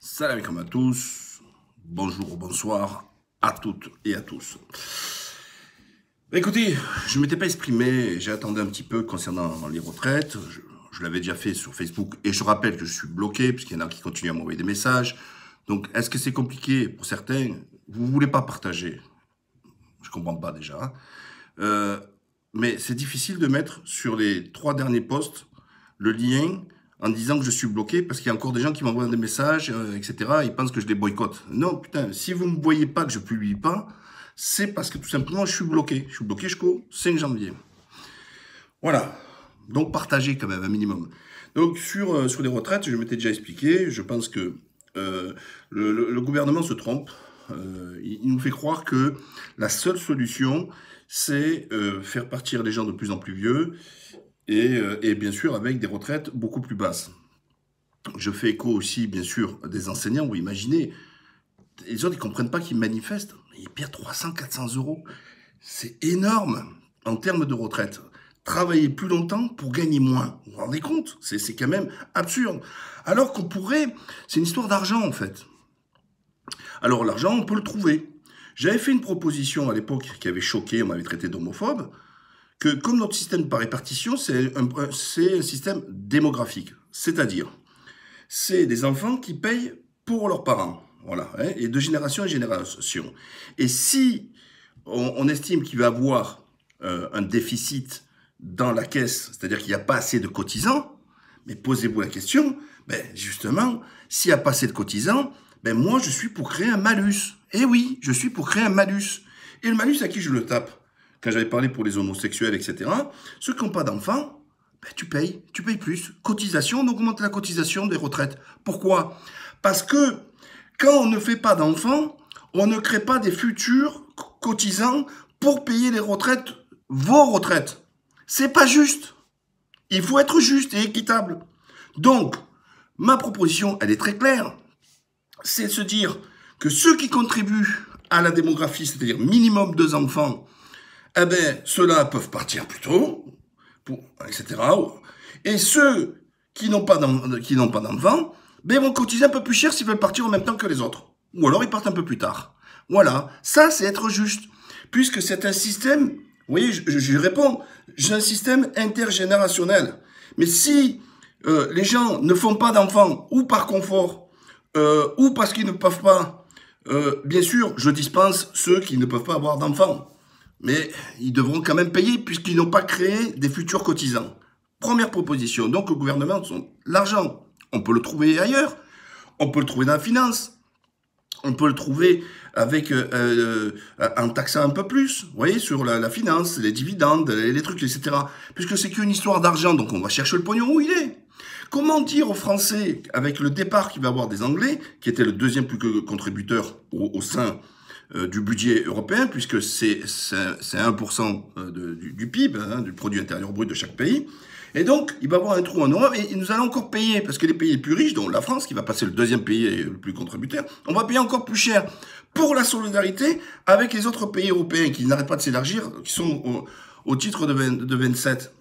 Salam alaikum à tous, bonjour, bonsoir à toutes et à tous. Écoutez, je ne m'étais pas exprimé, j'ai attendu un petit peu concernant les retraites, je l'avais déjà fait sur Facebook, et je rappelle que je suis bloqué, puisqu'il y en a qui continuent à m'envoyer des messages. Donc, est-ce que c'est compliqué pour certains? Vous ne voulez pas partager? Je ne comprends pas déjà. Mais c'est difficile de mettre sur les 3 derniers posts le lien en disant que je suis bloqué parce qu'il y a encore des gens qui m'envoient des messages, etc. Ils pensent que je les boycotte. Non, putain, si vous ne voyez pas que je publie pas, c'est parce que tout simplement je suis bloqué. Je suis bloqué jusqu'au 5 janvier. Voilà. Donc partagez quand même un minimum. Donc sur les retraites, je m'étais déjà expliqué, je pense que le gouvernement se trompe. Il nous fait croire que la seule solution, c'est faire partir les gens de plus en plus vieux et bien sûr avec des retraites beaucoup plus basses. Je fais écho aussi, bien sûr, des enseignants. Vous imaginez, les autres, ils ne comprennent pas qu'ils manifestent. Ils perdent 300, 400 euros. C'est énorme en termes de retraite. Travailler plus longtemps pour gagner moins. Vous vous rendez compte? C'est quand même absurde. Alors qu'on pourrait... C'est une histoire d'argent, en fait. Alors, l'argent, on peut le trouver. J'avais fait une proposition à l'époque qui avait choqué, on m'avait traité d'homophobe, que comme notre système par répartition, c'est un système démographique. C'est-à-dire, c'est des enfants qui payent pour leurs parents. Voilà, hein, et de génération en génération. Et si on estime qu'il va y avoir un déficit dans la caisse, c'est-à-dire qu'il n'y a pas assez de cotisants, mais posez-vous la question, ben justement, s'il n'y a pas assez de cotisants, ben moi je suis pour créer un malus. Eh oui, je suis pour créer un malus. Et le malus, à qui je le tape? Quand j'avais parlé pour les homosexuels, etc., ceux qui n'ont pas d'enfants, ben tu payes plus. Cotisation, on augmente la cotisation des retraites. Pourquoi? Parce que quand on ne fait pas d'enfants, on ne crée pas des futurs cotisants pour payer les retraites, vos retraites. C'est pas juste. Il faut être juste et équitable. Donc, ma proposition, elle est très claire. C'est de se dire que ceux qui contribuent à la démographie, c'est-à-dire minimum 2 enfants, eh ben, ceux-là peuvent partir plus tôt, etc. Et ceux qui n'ont pas d'enfants, ben, vont cotiser un peu plus cher s'ils veulent partir en même temps que les autres. Ou alors ils partent un peu plus tard. Voilà, ça c'est être juste. Puisque c'est un système, vous voyez, je réponds, j'ai un système intergénérationnel. Mais si les gens ne font pas d'enfants, ou par confort, ou parce qu'ils ne peuvent pas, bien sûr, je dispense ceux qui ne peuvent pas avoir d'enfants. Mais ils devront quand même payer puisqu'ils n'ont pas créé des futurs cotisants. Première proposition. Donc le gouvernement, l'argent, on peut le trouver ailleurs. On peut le trouver dans la finance. On peut le trouver avec en taxant un peu plus, vous voyez, sur la finance, les dividendes, les trucs, etc. Puisque c'est qu'une histoire d'argent, donc on va chercher le pognon où il est. Comment dire aux Français, avec le départ qu'il va avoir des Anglais, qui était le deuxième plus contributeur au sein du budget européen, puisque c'est 1% du PIB, hein, du produit intérieur brut de chaque pays. Et donc, il va y avoir un trou en Europe, et nous allons encore payer, parce que les pays les plus riches, dont la France, qui va passer le deuxième pays le plus contributeur, on va payer encore plus cher pour la solidarité avec les autres pays européens qui n'arrêtent pas de s'élargir, qui sont au titre de 27.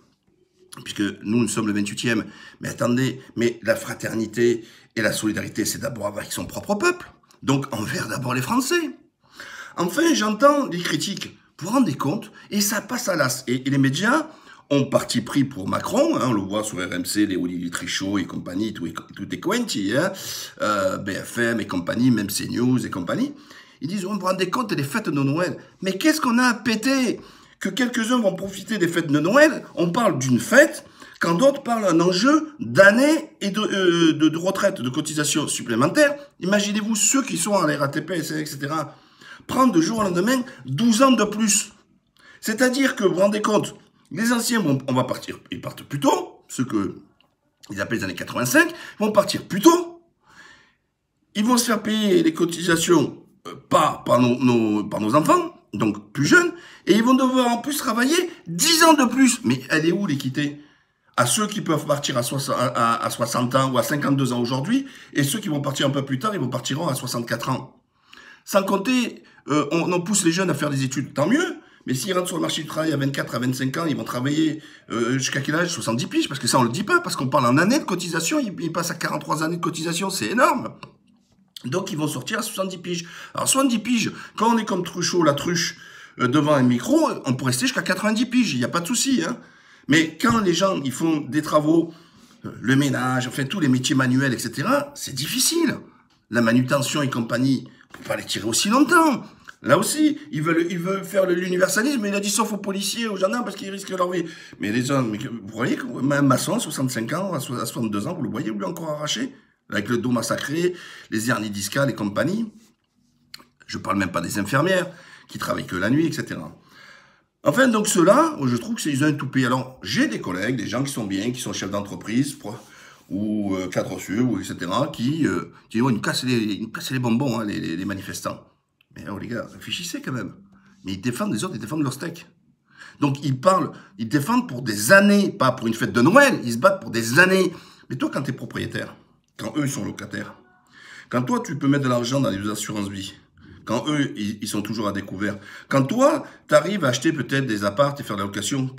Puisque nous sommes le 28e. Mais attendez, mais la fraternité et la solidarité, c'est d'abord avec son propre peuple. Donc, envers d'abord les Français. Enfin, j'entends les critiques. Vous vous rendez compte? Et ça passe à l'as. Et les médias ont parti pris pour Macron. Hein, on le voit sur RMC, les Olivier Trichot et compagnie, tout est quanti, hein, BFM et compagnie, même CNews et compagnie. Ils disent, vous vous rendez compte des fêtes de Noël? Mais qu'est-ce qu'on a à péter? Que quelques-uns vont profiter des fêtes de Noël, on parle d'une fête, quand d'autres parlent d'un enjeu d'années et de retraite, de cotisation supplémentaire. Imaginez-vous ceux qui sont à la RATP, etc., prendre de jour au lendemain 12 ans de plus. C'est-à-dire que, vous vous rendez compte, les anciens, on va partir, ils partent plus tôt, ceux qu'ils appellent les années 85, vont partir plus tôt. Ils vont se faire payer les cotisations pas par nos enfants, donc plus jeunes, et ils vont devoir en plus travailler 10 ans de plus. Mais elle est où l'équité? À ceux qui peuvent partir à 60 ans ou à 52 ans aujourd'hui, et ceux qui vont partir un peu plus tard, ils vont partiront à 64 ans. Sans compter, on pousse les jeunes à faire des études, tant mieux, mais s'ils rentrent sur le marché du travail à 24, à 25 ans, ils vont travailler jusqu'à quel âge? 70 piges, parce que ça on le dit pas, parce qu'on parle en années de cotisation, ils passent à 43 années de cotisation, c'est énorme. Donc, ils vont sortir à 70 piges. Alors, 70 piges, quand on est comme Truchot, la truche, devant un micro, on peut rester jusqu'à 90 piges, il n'y a pas de souci. Hein. Mais quand les gens ils font des travaux, le ménage, enfin tous les métiers manuels, etc., c'est difficile. La manutention et compagnie, on ne peut pas les tirer aussi longtemps. Là aussi, il veut faire l'universalisme, mais il a dit sauf aux policiers, aux gendarmes, parce qu'ils risquent leur vie. Mais les gens, vous voyez, un maçon, 65 ans, à 62 ans, vous le voyez, lui encore arraché, avec le dos massacré, les hernies discales et compagnie. Je parle même pas des infirmières, qui travaillent que la nuit, etc. Enfin, donc ceux-là, je trouve que c'est un toupet. Alors, j'ai des collègues, des gens qui sont bien, qui sont chefs d'entreprise, ou cadres sûrs, ou etc., qui oh, ils nous cassent les bonbons, hein, les manifestants. Mais oh les gars, réfléchissez quand même. Mais ils défendent les autres, ils défendent leur steak. Donc ils défendent pour des années, pas pour une fête de Noël, ils se battent pour des années. Mais toi, quand tu es propriétaire, quand eux, ils sont locataires, quand toi, tu peux mettre de l'argent dans les assurances vie, quand eux, ils sont toujours à découvert, quand toi, tu arrives à acheter peut-être des apparts et faire de la location